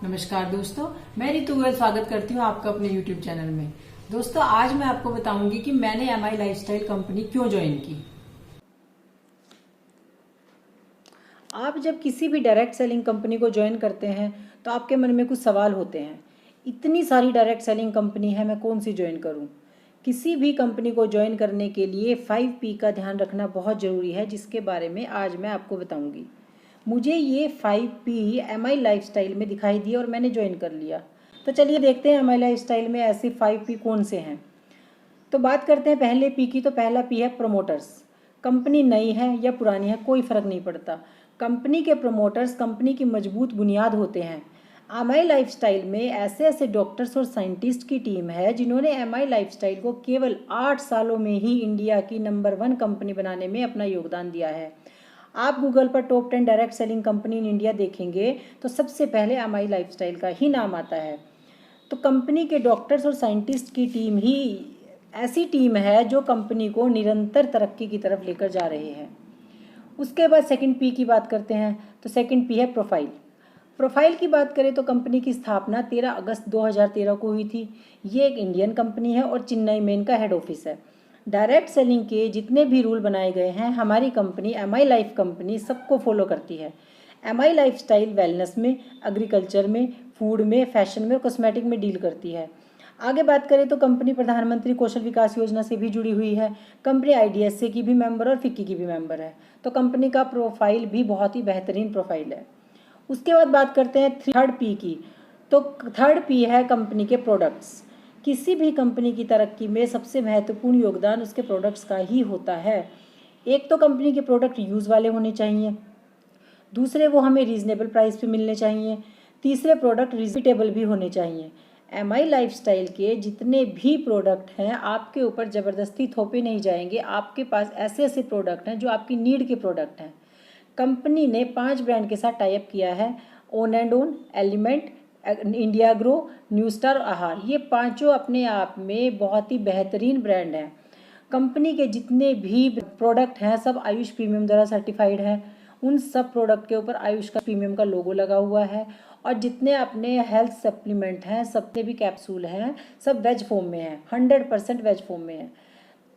नमस्कार दोस्तों, मैं रितु गोयल स्वागत करती हूँ आपका अपने YouTube चैनल में। दोस्तों, आज मैं आपको बताऊंगी कि मैंने MI लाइफस्टाइल कंपनी क्यों ज्वाइन की। आप जब किसी भी डायरेक्ट सेलिंग कंपनी को ज्वाइन करते हैं तो आपके मन में कुछ सवाल होते हैं। इतनी सारी डायरेक्ट सेलिंग कंपनी है, मैं कौन सी ज्वाइन करूं? किसी भी कंपनी को ज्वाइन करने के लिए 5P का ध्यान रखना बहुत ज़रूरी है, जिसके बारे में आज मैं आपको बताऊंगी। मुझे ये 5P MI लाइफस्टाइल में दिखाई दिया और मैंने ज्वाइन कर लिया। तो चलिए देखते हैं MI लाइफस्टाइल में ऐसे 5P कौन से हैं। तो बात करते हैं पहले P की। तो पहला P है प्रमोटर्स। कंपनी नई है या पुरानी है कोई फ़र्क नहीं पड़ता, कंपनी के प्रमोटर्स कंपनी की मजबूत बुनियाद होते हैं। MI लाइफस्टाइल में ऐसे ऐसे डॉक्टर्स और साइंटिस्ट की टीम है जिन्होंने MI लाइफस्टाइल को केवल 8 सालों में ही इंडिया की नंबर 1 कंपनी बनाने में अपना योगदान दिया है। आप गूगल पर top 10 direct selling company in India देखेंगे तो सबसे पहले MI लाइफस्टाइल का ही नाम आता है। तो कंपनी के डॉक्टर्स और साइंटिस्ट की टीम ही ऐसी टीम है जो कंपनी को निरंतर तरक्की की तरफ लेकर जा रहे हैं। उसके बाद सेकंड P की बात करते हैं। तो सेकंड P है प्रोफाइल। प्रोफाइल की बात करें तो कंपनी की स्थापना 13 अगस्त 2013 को हुई थी। ये एक इंडियन कंपनी है और चेन्नई में इनका हेड ऑफिस है। डायरेक्ट सेलिंग के जितने भी रूल बनाए गए हैं हमारी कंपनी MI लाइफ कंपनी सबको फॉलो करती है। MI लाइफस्टाइल वेलनेस में, एग्रीकल्चर में, फूड में, फैशन में और कॉस्मेटिक में डील करती है। आगे बात करें तो कंपनी प्रधानमंत्री कौशल विकास योजना से भी जुड़ी हुई है। कंपनी IDSA की भी मेंबर और फिक्की की भी मेंबर है। तो कंपनी का प्रोफाइल भी बहुत ही बेहतरीन प्रोफाइल है। उसके बाद बात करते हैं थर्ड P की। तो थर्ड P है कंपनी के प्रोडक्ट्स। किसी भी कंपनी की तरक्की में सबसे महत्वपूर्ण योगदान उसके प्रोडक्ट्स का ही होता है। एक तो कंपनी के प्रोडक्ट यूज़ वाले होने चाहिए, दूसरे वो हमें रीज़नेबल प्राइस पे मिलने चाहिए, तीसरे प्रोडक्ट रिपीटेबल भी होने चाहिए। MI लाइफस्टाइल के जितने भी प्रोडक्ट हैं आपके ऊपर ज़बरदस्ती थोपे नहीं जाएंगे। आपके पास ऐसे ऐसे प्रोडक्ट हैं जो आपकी नीड के प्रोडक्ट हैं। कंपनी ने 5 ब्रांड के साथ टाई अप किया है। Own and own, element, India grow, new star, आहार। ये पांचों अपने आप में बहुत ही बेहतरीन ब्रांड हैं। कंपनी के जितने भी प्रोडक्ट हैं सब आयुष प्रीमियम द्वारा सर्टिफाइड हैं। उन सब प्रोडक्ट के ऊपर आयुष का प्रीमियम का लोगो लगा हुआ है। और जितने अपने हेल्थ सप्लीमेंट हैं, सबके भी कैप्सूल हैं, सब वेज फॉर्म में हैं, 100% वेज फॉर्म में हैं।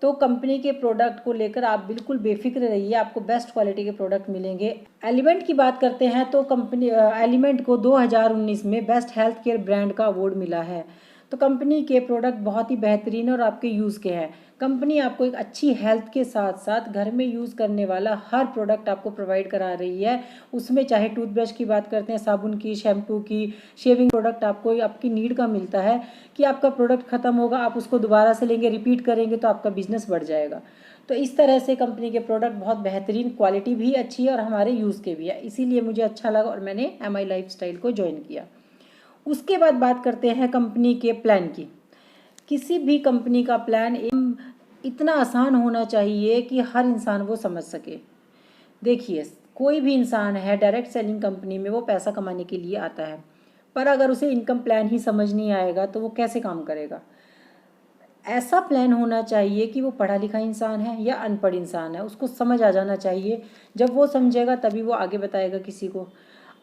तो कंपनी के प्रोडक्ट को लेकर आप बिल्कुल बेफिक्र रहिए, आपको बेस्ट क्वालिटी के प्रोडक्ट मिलेंगे। एलिमेंट की बात करते हैं तो कंपनी एलिमेंट को 2019 में बेस्ट हेल्थ केयर ब्रांड का अवार्ड मिला है। तो कंपनी के प्रोडक्ट बहुत ही बेहतरीन और आपके यूज़ के हैं। कंपनी आपको एक अच्छी हेल्थ के साथ साथ घर में यूज़ करने वाला हर प्रोडक्ट आपको प्रोवाइड करा रही है। उसमें चाहे टूथब्रश की बात करते हैं, साबुन की, शैम्पू की, शेविंग प्रोडक्ट आपको आपकी नीड का मिलता है कि आपका प्रोडक्ट ख़त्म होगा, आप उसको दोबारा से लेंगे, रिपीट करेंगे तो आपका बिजनेस बढ़ जाएगा। तो इस तरह से कंपनी के प्रोडक्ट बहुत बेहतरीन, क्वालिटी भी अच्छी है और हमारे यूज़ के भी है। इसीलिए मुझे अच्छा लगा और मैंने MI लाइफस्टाइल को ज्वाइन किया। उसके बाद बात करते हैं कंपनी के प्लान की। किसी भी कंपनी का प्लान इतना आसान होना चाहिए कि हर इंसान वो समझ सके। देखिए, कोई भी इंसान है डायरेक्ट सेलिंग कंपनी में वो पैसा कमाने के लिए आता है, पर अगर उसे इनकम प्लान ही समझ नहीं आएगा तो वो कैसे काम करेगा। ऐसा प्लान होना चाहिए कि वो पढ़ा लिखा इंसान है या अनपढ़ इंसान है, उसको समझ आ जाना चाहिए। जब वो समझेगा तभी वो आगे बताएगा किसी को।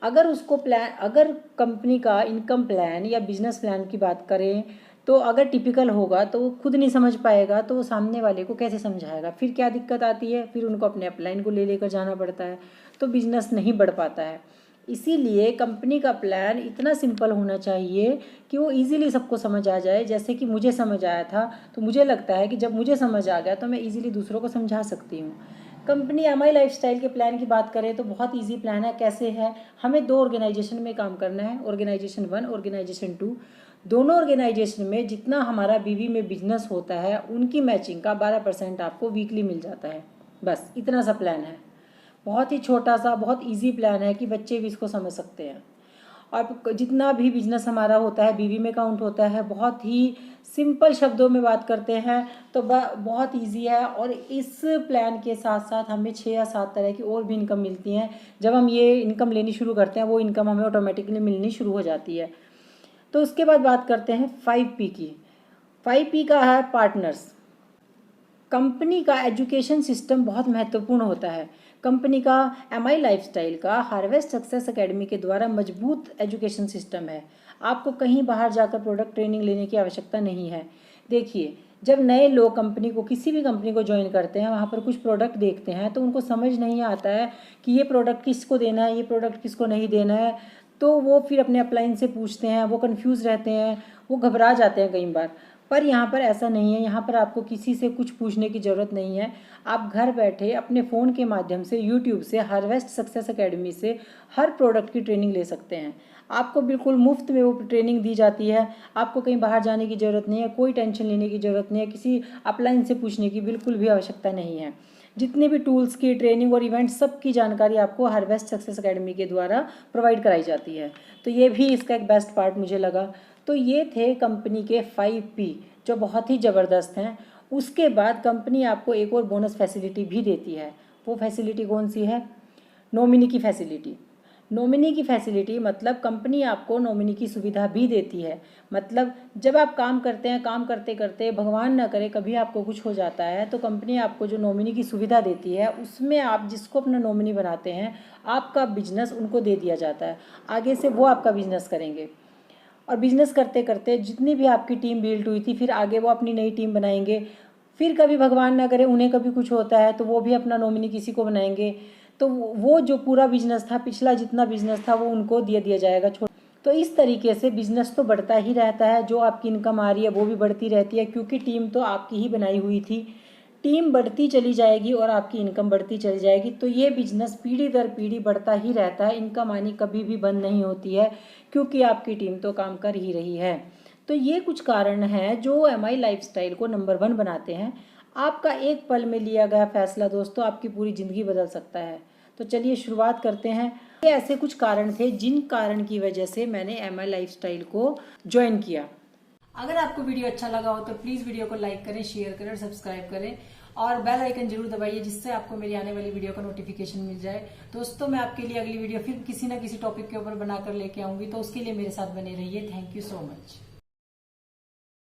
अगर कंपनी का इनकम प्लान या बिजनेस प्लान की बात करें तो अगर टिपिकल होगा तो वो खुद नहीं समझ पाएगा तो वो सामने वाले को कैसे समझाएगा। फिर क्या दिक्कत आती है, फिर उनको अपने अपलाइन को लेकर जाना पड़ता है, तो बिजनेस नहीं बढ़ पाता है। इसीलिए कंपनी का प्लान इतना सिंपल होना चाहिए कि वो इजीली सबको समझ आ जाए। जैसे कि मुझे समझ आया था, तो मुझे लगता है कि जब मुझे समझ आ गया तो मैं इजीली दूसरों को समझा सकती हूँ। कंपनी MI लाइफस्टाइल के प्लान की बात करें तो बहुत इजी प्लान है। कैसे है, हमें 2 ऑर्गेनाइजेशन में काम करना है, ऑर्गेनाइजेशन 1, ऑर्गेनाइजेशन 2। दोनों ऑर्गेनाइजेशन में जितना हमारा BV में बिजनेस होता है उनकी मैचिंग का 12% आपको वीकली मिल जाता है। बस इतना सा प्लान है, बहुत ही छोटा सा, बहुत इजी प्लान है कि बच्चे भी इसको समझ सकते हैं। और जितना भी बिजनेस हमारा होता है BV में काउंट होता है। बहुत ही सिंपल शब्दों में बात करते हैं तो बहुत इजी है। और इस प्लान के साथ साथ हमें 6 या 7 तरह की और भी इनकम मिलती हैं। जब हम ये इनकम लेनी शुरू करते हैं वो इनकम हमें ऑटोमेटिकली मिलनी शुरू हो जाती है। तो उसके बाद बात करते हैं 5P की। 5P का है पार्टनर्स। कंपनी का एजुकेशन सिस्टम बहुत महत्वपूर्ण होता है। कंपनी का MI लाइफस्टाइल का हार्वेस्ट सक्सेस एकेडमी के द्वारा मजबूत एजुकेशन सिस्टम है। आपको कहीं बाहर जाकर प्रोडक्ट ट्रेनिंग लेने की आवश्यकता नहीं है। देखिए, जब नए लोग कंपनी को, किसी भी कंपनी को ज्वाइन करते हैं, वहाँ पर कुछ प्रोडक्ट देखते हैं तो उनको समझ नहीं आता है कि ये प्रोडक्ट किसको देना है, ये प्रोडक्ट किसको नहीं देना है। तो वो फिर अपने अपलाइन से पूछते हैं, वो कन्फ्यूज़ रहते हैं, वो घबरा जाते हैं कई बार। पर यहाँ पर ऐसा नहीं है, यहाँ पर आपको किसी से कुछ पूछने की ज़रूरत नहीं है। आप घर बैठे अपने फ़ोन के माध्यम से, यूट्यूब से, हार्वेस्ट सक्सेस एकेडमी से हर प्रोडक्ट की ट्रेनिंग ले सकते हैं। आपको बिल्कुल मुफ्त में वो ट्रेनिंग दी जाती है। आपको कहीं बाहर जाने की ज़रूरत नहीं है, कोई टेंशन लेने की ज़रूरत नहीं है, किसी अपलाइन से पूछने की बिल्कुल भी आवश्यकता नहीं है। जितने भी टूल्स की ट्रेनिंग और इवेंट सब की जानकारी आपको हार्वेस्ट सक्सेस एकेडमी के द्वारा प्रोवाइड कराई जाती है। तो ये भी इसका एक बेस्ट पार्ट मुझे लगा। तो ये थे कंपनी के 5P जो बहुत ही ज़बरदस्त हैं। उसके बाद कंपनी आपको एक और बोनस फैसिलिटी भी देती है। वो फैसिलिटी कौन सी है? नॉमिनी की फैसिलिटी। नॉमिनी की फैसिलिटी मतलब कंपनी आपको नॉमिनी की सुविधा भी देती है। मतलब जब आप काम करते हैं, काम करते करते भगवान ना करे कभी आपको कुछ हो जाता है, तो कंपनी आपको जो नॉमिनी की सुविधा देती है उसमें आप जिसको अपना नॉमिनी बनाते हैं, आपका बिजनेस उनको दे दिया जाता है। आगे से वो आपका बिजनेस करेंगे और बिजनेस करते करते जितनी भी आपकी टीम बिल्ड हुई थी, फिर आगे वो अपनी नई टीम बनाएंगे। फिर कभी भगवान ना करे उन्हें कभी कुछ होता है तो वो भी अपना नॉमिनी किसी को बनाएंगे। तो वो जो पूरा बिजनेस था, पिछला जितना बिजनेस था, वो उनको दिया जाएगा। तो इस तरीके से बिजनेस तो बढ़ता ही रहता है, जो आपकी इनकम आ रही है वो भी बढ़ती रहती है, क्योंकि टीम तो आपकी ही बनाई हुई थी। टीम बढ़ती चली जाएगी और आपकी इनकम बढ़ती चली जाएगी। तो ये बिजनेस पीढ़ी दर पीढ़ी बढ़ता ही रहता है, इनकम आनी कभी भी बंद नहीं होती है, क्योंकि आपकी टीम तो काम कर ही रही है। तो ये कुछ कारण हैं जो MI लाइफस्टाइल को नंबर 1 बनाते हैं। आपका एक पल में लिया गया फैसला दोस्तों आपकी पूरी ज़िंदगी बदल सकता है। तो चलिए शुरुआत करते हैं। ये ऐसे कुछ कारण थे जिन कारण की वजह से मैंने MI लाइफस्टाइल को ज्वाइन किया। अगर आपको वीडियो अच्छा लगा हो तो प्लीज़ वीडियो को लाइक करें, शेयर करें और सब्सक्राइब करें और बेल आइकन जरूर दबाइए, जिससे आपको मेरी आने वाली वीडियो का नोटिफिकेशन मिल जाए। दोस्तों, मैं आपके लिए अगली वीडियो फिर किसी ना किसी टॉपिक के ऊपर बनाकर लेके आऊंगी, तो उसके लिए मेरे साथ बने रहिए। Thank you so much.